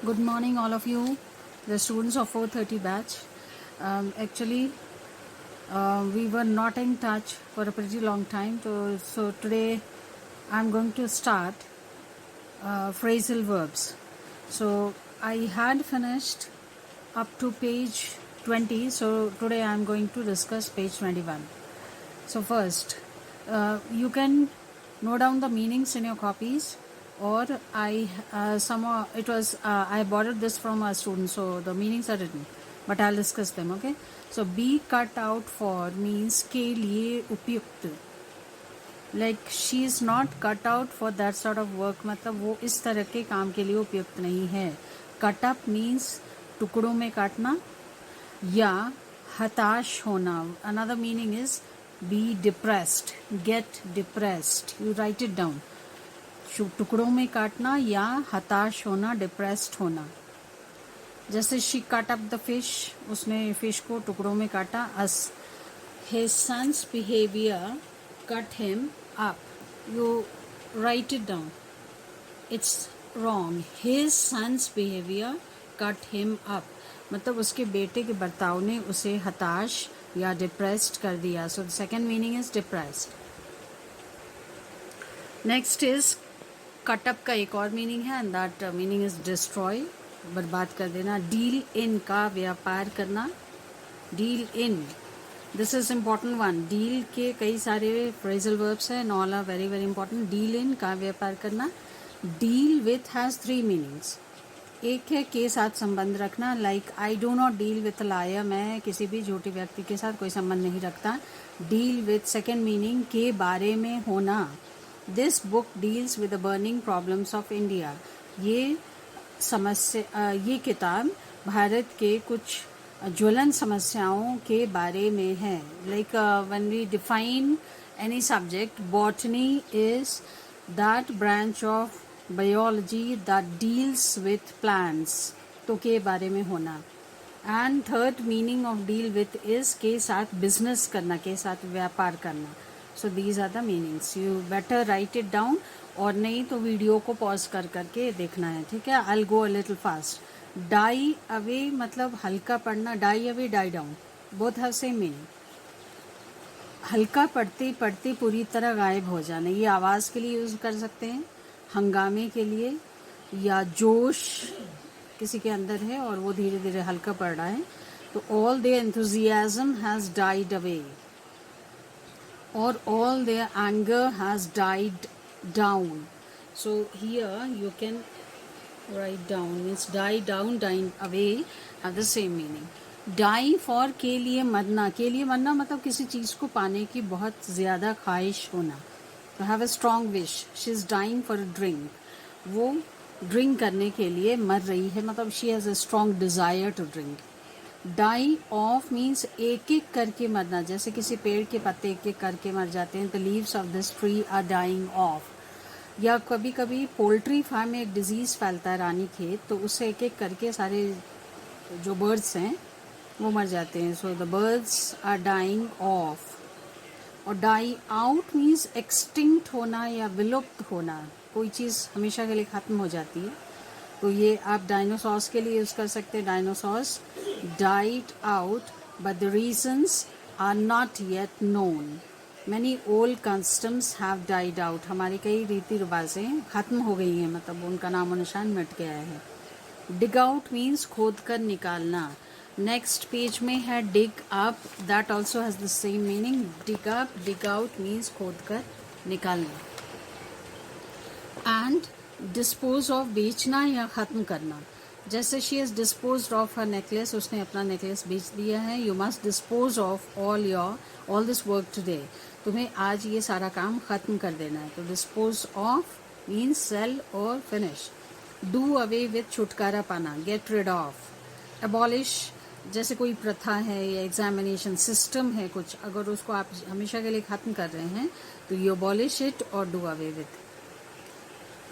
Good morning, all of you, the students of 430 batch. Actually, we were not in touch for a pretty long time, so today I'm going to start phrasal verbs. So I had finished up to page 20, so today I'm going to discuss page 21. So first, you can note down the meanings in your copies, or I borrowed this from a student, so the meanings are written, but I'll discuss them. Okay. So be cut out for means के लिए उपयुक्त. Like she is not cut out for that sort of work, मतलब वो इस तरह के काम के लिए उपयुक्त नहीं है. Cut up means टुकड़ों में काटना या हताश होना. Another meaning is be depressed, get depressed. You write it down. टुकड़ों में काटना या हताश होना, डिप्रेस्ड होना. जैसे she cut up the fish, उसने फिश को टुकड़ों में काटा. As his sons behaviour cut him up. You write it down. It's wrong. His sons behaviour cut him up, मतलब उसके बेटे के बर्ताव ने उसे हताश या डिप्रेस्ड कर दिया. So the second meaning is depressed. Next is cut up का एक और मीनिंग है, and that meaning is destroy, बर्बाद कर देना. डील इन का व्यापार करना. Deal in, this is important one. Deal के कई सारे फ्रेजल वर्ब्स हैं, all are very very important. Deal in का व्यापार करना. Deal with has 3 meanings. एक है के साथ संबंध रखना, like I do not deal with lawyer, मैं किसी भी झूठे व्यक्ति के साथ कोई संबंध नहीं रखता. डील विथ सेकेंड मीनिंग के बारे में होना. This book deals with the burning problems of India. ये किताब भारत के कुछ ज्वलन समस्याओं के बारे में है. Like when we define any subject, botany is that branch of biology that deals with plants. तो के बारे में होना. And third meaning of deal with is के साथ बिजनेस करना, के साथ व्यापार करना. So these are the meanings. You better write it down, और नहीं तो वीडियो को पॉज कर करके देखना है. ठीक है. I will go a little fast. Die away मतलब हल्का पड़ना. Die away, die down, both have same meaning. हल्का पड़ते पड़ते पूरी तरह गायब हो जाना, ये आवाज़ के लिए यूज़ कर सकते हैं, हंगामे के लिए, या जोश किसी के अंदर है और वो धीरे धीरे हल्का पड़ रहा है, तो all their enthusiasm has died away, और all their anger has died down. So here you can write down, means die down, dying away have the same meaning. Die for के लिए मरना. के लिए मरना मतलब किसी चीज़ को पाने की बहुत ज़्यादा ख्वाहिश होना. तो have a strong wish. She is dying for a drink. वो ड्रिंक करने के लिए मर रही है, मतलब she has a strong desire to drink. Die off means एक एक करके मरना. जैसे किसी पेड़ के पत्ते एक एक करके मर जाते हैं. The leaves of this tree are dying off. या कभी कभी पोल्ट्री फार्म में एक डिजीज़ फैलता है, रानी खेत, तो उससे एक एक करके सारे जो बर्ड्स हैं वो मर जाते हैं. So the birds are dying off. और डाई आउट मीन्स एक्सटिंक्ट होना या विलुप्त होना. कोई चीज़ हमेशा के लिए ख़त्म हो जाती है, तो ये आप डायनासोर्स के लिए यूज़ कर सकते हैं. Dinosaurs died out but the reasons are not yet known. Many old customs have died out. हमारी कई रीति रिवाजें खत्म हो गई हैं, मतलब उनका नामो निशान मिट गया है. Dig out means खोद कर निकालना. नेक्स्ट पेज में है dig up, that also has the same meaning. Dig up, dig out means खोद कर निकालना. And dispose of बेचना या ख़त्म करना. जैसे she has disposed of her necklace, उसने अपना नेकलेस बेच दिया है. You must dispose of all this work today. तुम्हें आज ये सारा काम ख़त्म कर देना है. तो dispose of means sell or finish. Do away with छुटकारा पाना, get rid of. Abolish जैसे कोई प्रथा है या एग्जामिनेशन सिस्टम है कुछ, अगर उसको आप हमेशा के लिए ख़त्म कर रहे हैं तो you abolish it or do away with.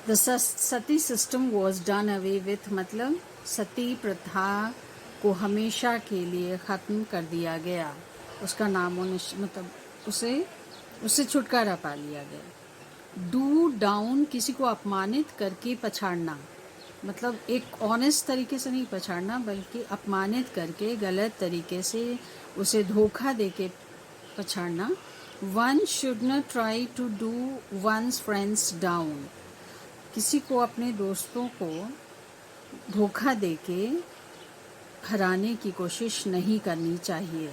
The Sati system was done away with, मतलब सती प्रथा को हमेशा के लिए ख़त्म कर दिया गया. उसका नामो मतलब उससे छुटकारा पा लिया गया. डू डाउन किसी को अपमानित करके पछाड़ना. मतलब एक ऑनेस्ट तरीके से नहीं पछाड़ना, बल्कि अपमानित करके, गलत तरीके से, उसे धोखा दे के पछाड़ना. One should not try to do one's friends down. किसी को अपने दोस्तों को धोखा दे के हराने की कोशिश नहीं करनी चाहिए.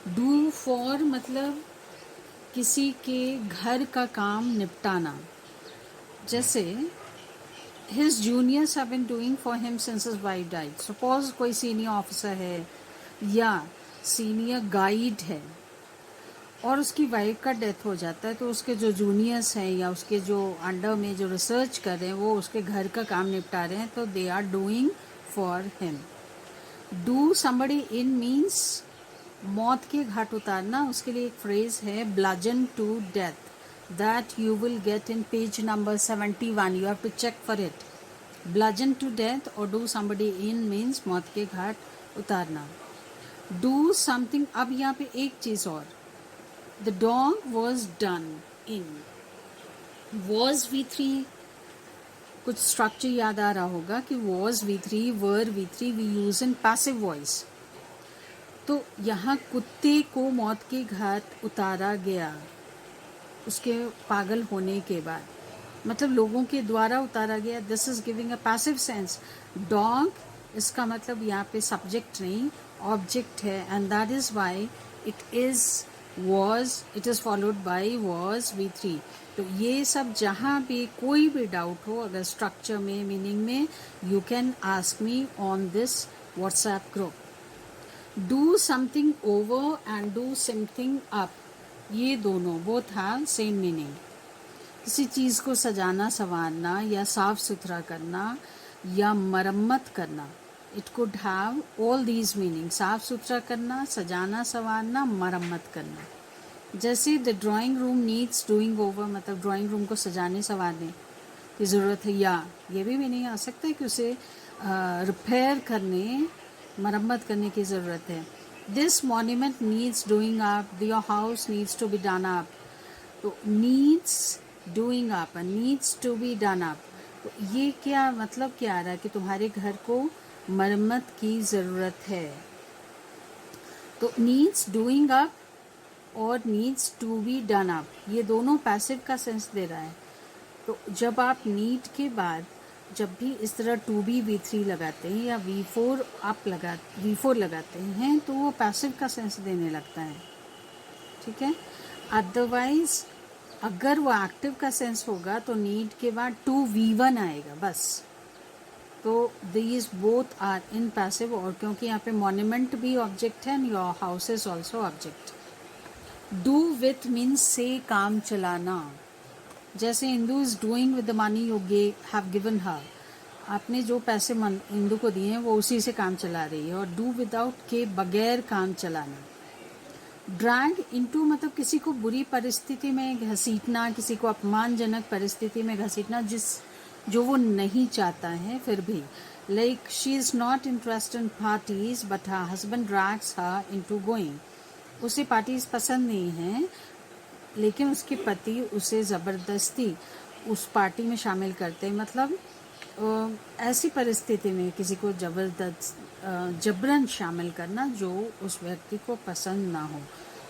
डू फॉर मतलब किसी के घर का काम निपटाना. जैसे his juniors have been doing for him since his wife died. Suppose कोई सीनियर ऑफिसर है या सीनियर गाइड है और उसकी वाइफ का डेथ हो जाता है, तो उसके जो जूनियर्स हैं या उसके जो अंडर में जो रिसर्च कर रहे हैं वो उसके घर का काम निपटा रहे हैं, तो they are doing for him. Do somebody in means मौत के घाट उतारना. उसके लिए एक फ्रेज है bludgeon to death, that you will get in page number 71. You have to check for it. Bludgeon to death or do somebody in means मौत के घाट उतारना. Do something. अब यहाँ पे एक चीज़ और, the dog was done in. Was V3 कुछ स्ट्रक्चर याद आ रहा होगा कि was V3, were V3 we use in passive voice. तो यहाँ कुत्ते को मौत के घाट उतारा गया उसके पागल होने के बाद, मतलब लोगों के द्वारा उतारा गया. This is giving a passive sense. Dog इसका मतलब यहाँ पे सब्जेक्ट नहीं ऑब्जेक्ट है, and that is why it is followed by was V3. तो ये सब जहाँ भी कोई भी डाउट हो अगर स्ट्रक्चर में मीनिंग में, you can ask me on this WhatsApp group. Do something over and do something up, ये दोनों बोथ हैव सेम मीनिंग. किसी चीज़ को सजाना संवारना या साफ सुथरा करना या मरम्मत करना. It could have all these meaning. साफ सुथरा करना, सजाना संवारना, मरम्मत करना. जैसे the drawing room needs doing over, मतलब ड्राइंग रूम को सजाने संवारने की ज़रूरत है. या ये भी मीनिंग आ सकता है कि उसे रिपेयर करने, मरम्मत करने की ज़रूरत है. This monument needs doing up. Your house needs to be done up. तो needs doing up and needs to be done up. तो ये क्या मतलब क्या आ रहा है कि तुम्हारे घर को मरम्मत की ज़रूरत है. तो needs doing up और needs to be done up, ये दोनों पैसिव का सेंस दे रहा है. तो जब आप need के बाद जब भी इस तरह टू बी V3 लगाते हैं या V4 लगाते हैं तो वो पैसिव का सेंस देने लगता है. ठीक है. अदरवाइज अगर वो एक्टिव का सेंस होगा तो नीड के बाद टू V1 आएगा बस. तो these both are in passive. और क्योंकि यहाँ पे मॉन्यूमेंट भी ऑब्जेक्ट है and your house is also object. Do with means से काम चलाना. जैसे हिंदू is doing with the money you have given her. आपने जो पैसे हिंदू को दिए हैं वो उसी से काम चला रही है. और डू विदाउट के बगैर काम चलाना. ड्रैग इनटू मतलब किसी को बुरी परिस्थिति में घसीटना, किसी को अपमानजनक परिस्थिति में घसीटना जो वो नहीं चाहता है फिर भी. Like she is not interested in parties but her husband drags her into going. उसे पार्टीज पसंद नहीं है लेकिन उसके पति उसे ज़बरदस्ती उस पार्टी में शामिल करते हैं. मतलब ऐसी परिस्थिति में किसी को जबरन शामिल करना जो उस व्यक्ति को पसंद ना हो.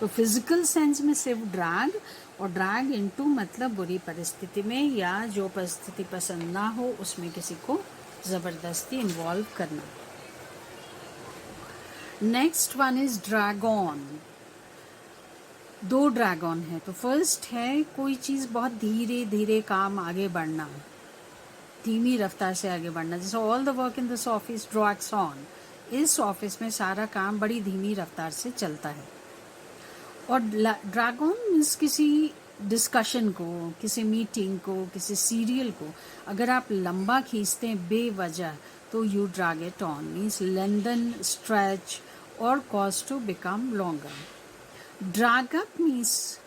तो फिजिकल सेंस में सिर्फ ड्रैग, और ड्रैग इनटू मतलब बुरी परिस्थिति में या जो परिस्थिति पसंद ना हो उसमें किसी को ज़बरदस्ती इन्वॉल्व करना. Next one is dragon. दो ड्रैगन है. तो फर्स्ट है कोई चीज़ बहुत धीरे धीरे काम आगे बढ़ना, धीमी रफ्तार से आगे बढ़ना. जैसे all the work in this office drags on. इस ऑफिस में सारा काम बड़ी धीमी रफ्तार से चलता है. और ड्रैगन मीन्स किसी डिस्कशन को, किसी मीटिंग को, किसी सीरियल को अगर आप लंबा खींचते हैं बेवजह तो you drag it on. Means lengthen, stretch और cause to become longer. Drag up means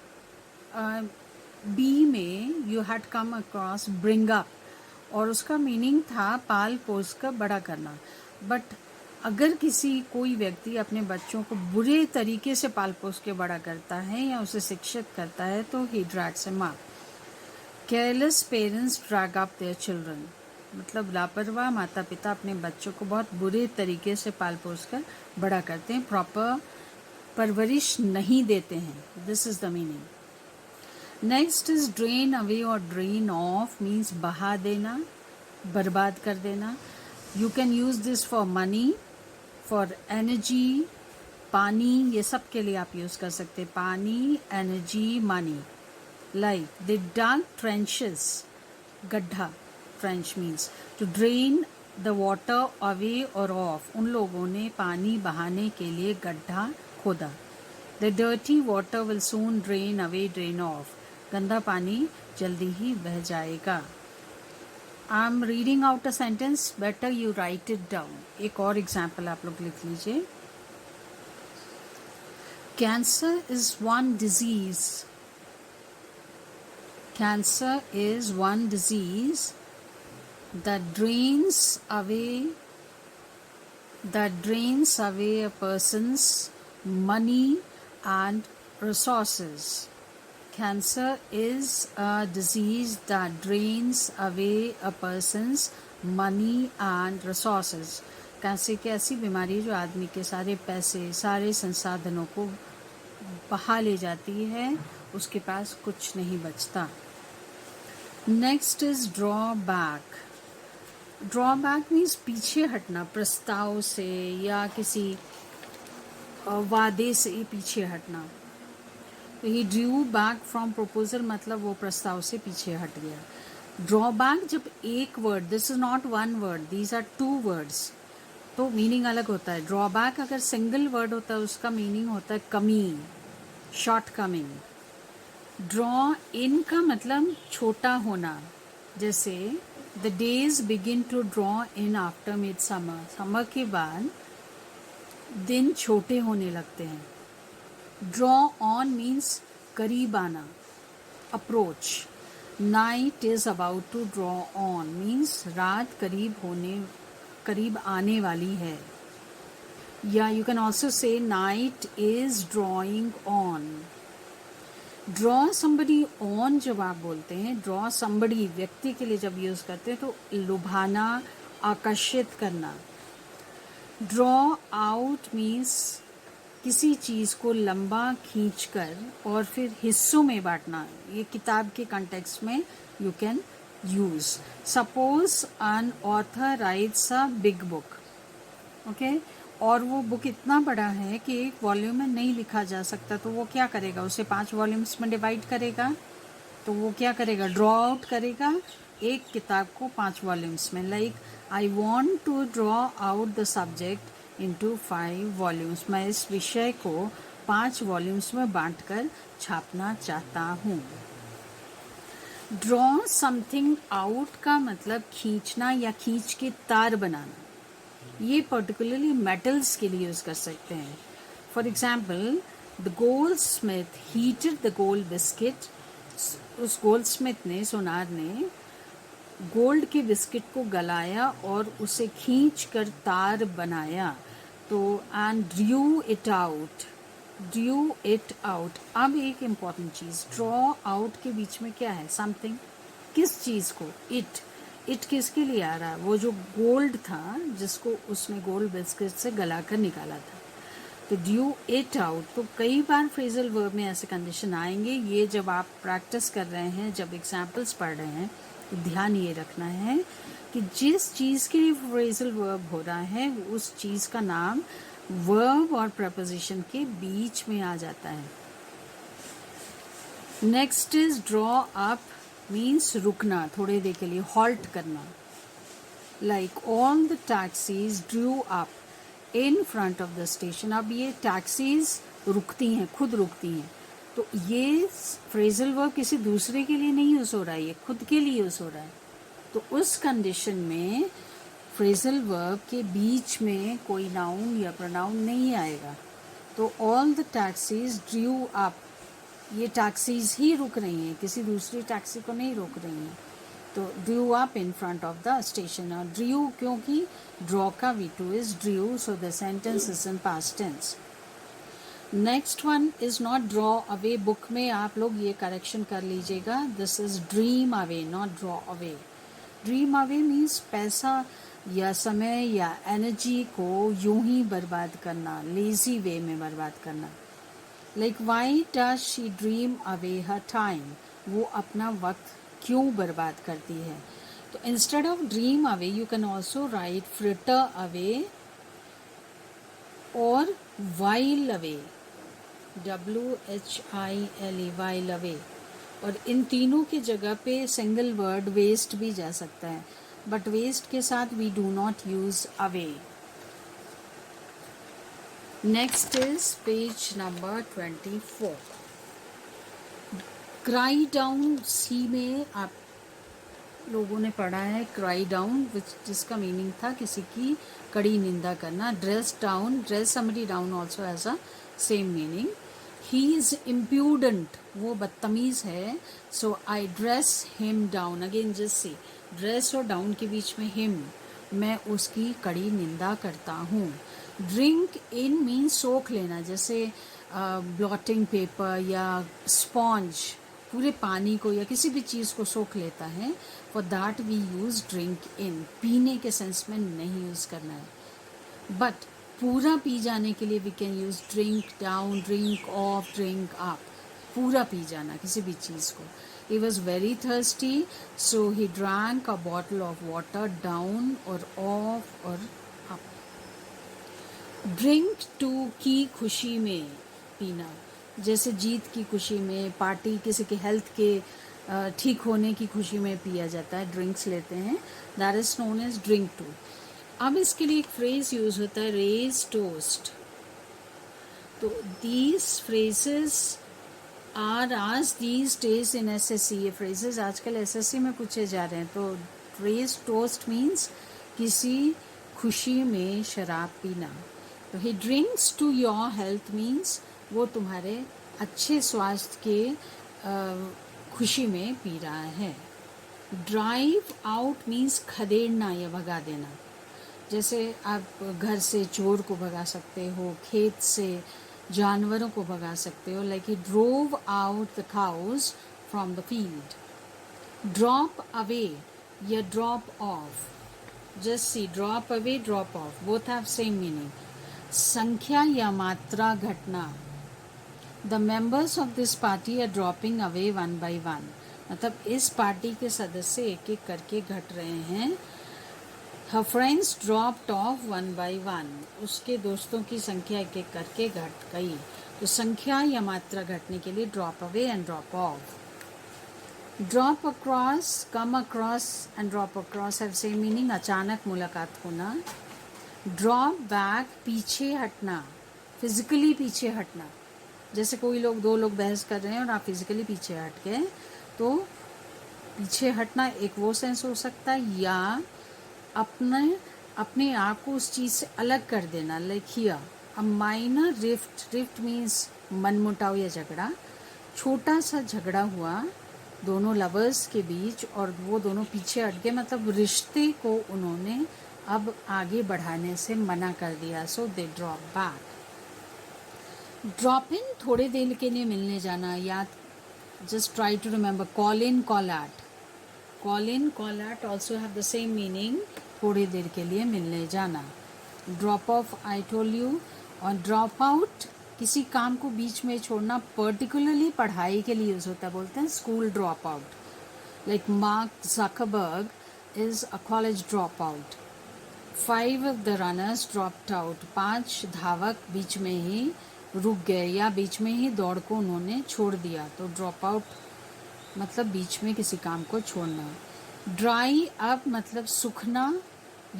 बी में you had come across bring up और उसका मीनिंग था पाल पोस कर बड़ा करना. बट अगर कोई व्यक्ति अपने बच्चों को बुरे तरीके से पाल पोस के बड़ा करता है या उसे शिक्षित करता है तो he drags him up. Careless parents drag up their children. मतलब लापरवाह माता पिता अपने बच्चों को बहुत बुरे तरीके से पाल पोस कर बड़ा करते हैं, प्रॉपर परवरिश नहीं देते हैं. This is the meaning. Next is drain away और ड्रेन ऑफ मीन्स बहा देना, बर्बाद कर देना. You can use this for money, for energy, पानी, ये सब के लिए आप यूज कर सकते हैं. पानी, energy, money. Like they dug trenches, गड्ढा. Trench means to drain the water away और ऑफ. उन लोगों ने पानी बहाने के लिए गड्ढा खोदा. The dirty water will soon drain away drain off. गंदा पानी जल्दी ही बह जाएगा. I am reading out a sentence, better you write it down. एक और एग्जाम्पल आप लोग लिख लीजिए. Cancer is one disease. Cancer is one disease that drains away a person's money and resources. Cancer is a disease that drains away a person's money and resources. Cancer की ऐसी बीमारी है जो आदमी के सारे पैसे, सारे संसाधनों को बहा ले जाती है, उसके पास कुछ नहीं बचता. Next is drawback. Drawback means पीछे हटना, प्रस्ताव से या किसी वादे से पीछे हटना. तो ही ड्रू बैक फ्रॉम प्रपोजल, मतलब वो प्रस्ताव से पीछे हट गया. ड्रॉबैक जब एक word, this is not one word, these are two words, तो मीनिंग अलग होता है. ड्रॉबैक अगर सिंगल वर्ड होता है उसका मीनिंग होता है कमी, शॉर्ट कमिंग. ड्रॉ इन का मतलब छोटा होना. जैसे the days begin to draw in after mid summer. Summer के बाद दिन छोटे होने लगते हैं. ड्रॉ ऑन मीन्स करीब आना, approach. Night is about to draw on means रात करीब आने वाली है. या you can also say night is drawing on. Draw somebody on जब आप बोलते हैं, ड्रॉ समबडी व्यक्ति के लिए जब यूज करते हैं तो लुभाना, आकर्षित करना. ड्रॉ आउट मीन्स किसी चीज को लंबा खींचकर और फिर हिस्सों में बांटना. ये किताब के कॉन्टेक्स्ट में you can use. Suppose an author rights a big book, okay, और वो बुक इतना बड़ा है कि एक वॉल्यूम में नहीं लिखा जा सकता, तो वो क्या करेगा, उसे 5 वॉल्यूम्स में डिवाइड करेगा. तो वो क्या करेगा, ड्रॉ आउट करेगा एक किताब को 5 वॉल्यूम्स में. Like I want to draw out the subject into 5 volumes. मैं इस विषय को 5 वॉल्यूम्स में बांटकर छापना चाहता हूँ. ड्रॉ समथिंग आउट का मतलब खींचना या खींच के तार बनाना. ये पर्टिकुलरली मेटल्स के लिए यूज कर सकते हैं. For example, the gold Smith heated the gold biscuit. उस गोल्ड स्मिथ ने, सोनार ने, गोल्ड के बिस्किट को गलाया और उसे खींच कर तार बनाया. तो एंड ड्रू इट आउट. अब एक इम्पॉर्टेंट चीज, ड्रॉ आउट के बीच में क्या है, समथिंग. किस चीज को, इट किसके लिए आ रहा है, वो जो गोल्ड था जिसको उसने गोल्ड बिस्किट से गलाकर निकाला था. तो ड्यू इट आउट. तो कई बार फ्रेजल वर्ब में ऐसे कंडीशन आएंगे. ये जब आप प्रैक्टिस कर रहे हैं, जब एग्जाम्पल्स पढ़ रहे हैं, तो ध्यान ये रखना है कि जिस चीज के लिए फ्रेजल वर्ब हो रहा है उस चीज का नाम वर्ब और प्रपोजिशन के बीच में आ जाता है. Next is draw up means रुकना, थोड़ी देर के लिए हॉल्ट करना. Like all the taxis Drew up in front of the station. अब ये टैक्सीज रुकती हैं, खुद रुकती हैं. तो ये फ्रेजल वर्ब किसी दूसरे के लिए नहीं यूज हो रहा है, ये खुद के लिए यूज हो रहा है. तो उस कंडीशन में फ्रेजल वर्ब के बीच में कोई नाउन या प्रोनाउन नहीं आएगा. तो all the taxis Drew up, ये टैक्सीज ही रुक रही हैं, किसी दूसरी टैक्सी को नहीं रोक रही हैं. तो drew up in front of the station. और ड्रू क्योंकि ड्रॉ का V2 is drew, so the sentence is in past tense. Next one is not draw away. Book में आप लोग ये करेक्शन कर लीजिएगा, this is dream away, not draw away. Dream away means पैसा या समय या एनर्जी को यूं ही बर्बाद करना, लेजी वे में बर्बाद करना. Like why does she dream away her time, वो अपना वक्त क्यों बर्बाद करती है. तो instead of dream away you can also write fritter away और while away, WHILE, while away. और इन तीनों की जगह पे सिंगल वर्ड वेस्ट भी जा सकता है, बट वेस्ट के साथ we do not use away. Next is page number 24. Cry down, see में आप लोगों ने पढ़ा है क्राई डाउन, जिसका मीनिंग था किसी की कड़ी निंदा करना. Dress down, dress somebody down also has a same meaning. He is impudent, वो बदतमीज है. So I dress him down. Again just see, dress और डाउन के बीच में हिम, मैं उसकी कड़ी निंदा करता हूँ. ड्रिंक इन मीन्स सोख लेना, जैसे ब्लॉटिंग पेपर या स्पॉन्ज पूरे पानी को या किसी भी चीज़ को सोख लेता है. For that we use drink in. पीने के सेंस में नहीं यूज़ करना है, बट पूरा पी जाने के लिए we can use drink down, drink off, drink up. पूरा पी जाना किसी भी चीज़ को. He was very thirsty, so he drank a bottle of water down or off or up. Drink to की खुशी में पीना, जैसे जीत की खुशी में, पार्टी, किसी के हेल्थ के ठीक होने की खुशी में पिया जाता है, ड्रिंक्स लेते हैं. That is known as drink to. अब इसके लिए एक फ्रेज यूज होता है, रेज टोस्ट. तो दीज फ्रेजेस आर आज दीज डेज इन SSC. ये फ्रेजेस आजकल SSC में पूछे जा रहे हैं. तो रेज टोस्ट मीन्स किसी खुशी में शराब पीना. तो he drinks to your health means वो तुम्हारे अच्छे स्वास्थ्य के खुशी में पी रहा है. ड्राइव आउट मीन्स खदेड़ना या भगा देना, जैसे आप घर से चोर को भगा सकते हो, खेत से जानवरों को भगा सकते हो. Like he drove out the cows from the field. Drop away या drop off, just see, drop away, drop off, both have same meaning. संख्या या मात्रा घटना. The members of this party are dropping away one by one. मतलब इस party के सदस्य एक एक करके घट रहे हैं. Her friends dropped off one by one. उसके दोस्तों की संख्या एक एक करके घट गई. तो संख्या या मात्रा घटने के लिए drop away and drop of. Drop across, come across and drop across have same meaning, अचानक मुलाकात होना. ड्रॉप बैक, पीछे हटना, फिजिकली पीछे हटना. जैसे कोई लोग, दो लोग बहस कर रहे हैं और आप फिजिकली पीछे हट गए, तो पीछे हटना एक वो सेंस हो सकता है. या अपने आप को उस चीज़ से अलग कर देना. Like here a minor rift, rift means मनमुटाव या झगड़ा. छोटा सा झगड़ा हुआ दोनों लवर्स के बीच और वो दोनों पीछे हट गए, मतलब रिश्ते को उन्होंने अब आगे बढ़ाने से मना कर दिया. So they drop back. Drop in, थोड़े देर के लिए मिलने जाना. या just try to remember. Call in, call out. Call in, call out also have the same meaning, थोड़ी देर के लिए मिलने जाना. Drop off I told you. और ड्रॉप आउट, किसी काम को बीच में छोड़ना, पर्टिकुलरली पढ़ाई के लिए यूज होता है. बोलते हैं school drop out. Like mark Zuckerberg is a college drop out. 5 of the runners dropped out. 5 धावक बीच में ही रुक गए या बीच में ही दौड़ को उन्होंने छोड़ दिया. तो ड्रॉप आउट मतलब बीच में किसी काम को छोड़ना. ड्राई अप मतलब सूखना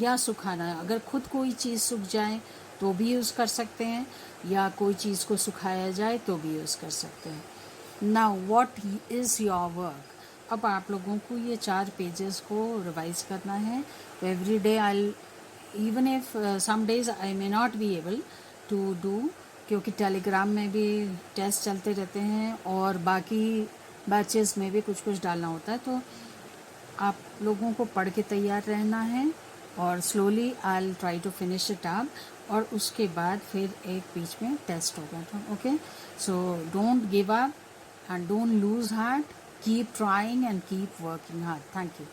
या सुखाना. अगर खुद कोई चीज़ सूख जाए तो भी यूज़ कर सकते हैं, या कोई चीज़ को सुखाया जाए तो भी यूज़ कर सकते हैं. Now what is your work. अब आप लोगों को ये 4 पेजेस को रिवाइज करना है. Every day I, even if some days I may not be able to do, क्योंकि टेलीग्राम में भी टेस्ट चलते रहते हैं और बाकी बैचेस में भी कुछ कुछ डालना होता है. तो आप लोगों को पढ़ के तैयार रहना है और slowly I will try to finish it up. और उसके बाद फिर एक बीच में टेस्ट होगा. तो okay, so don't give up and don't lose heart. Keep trying and keep working hard. Thank you.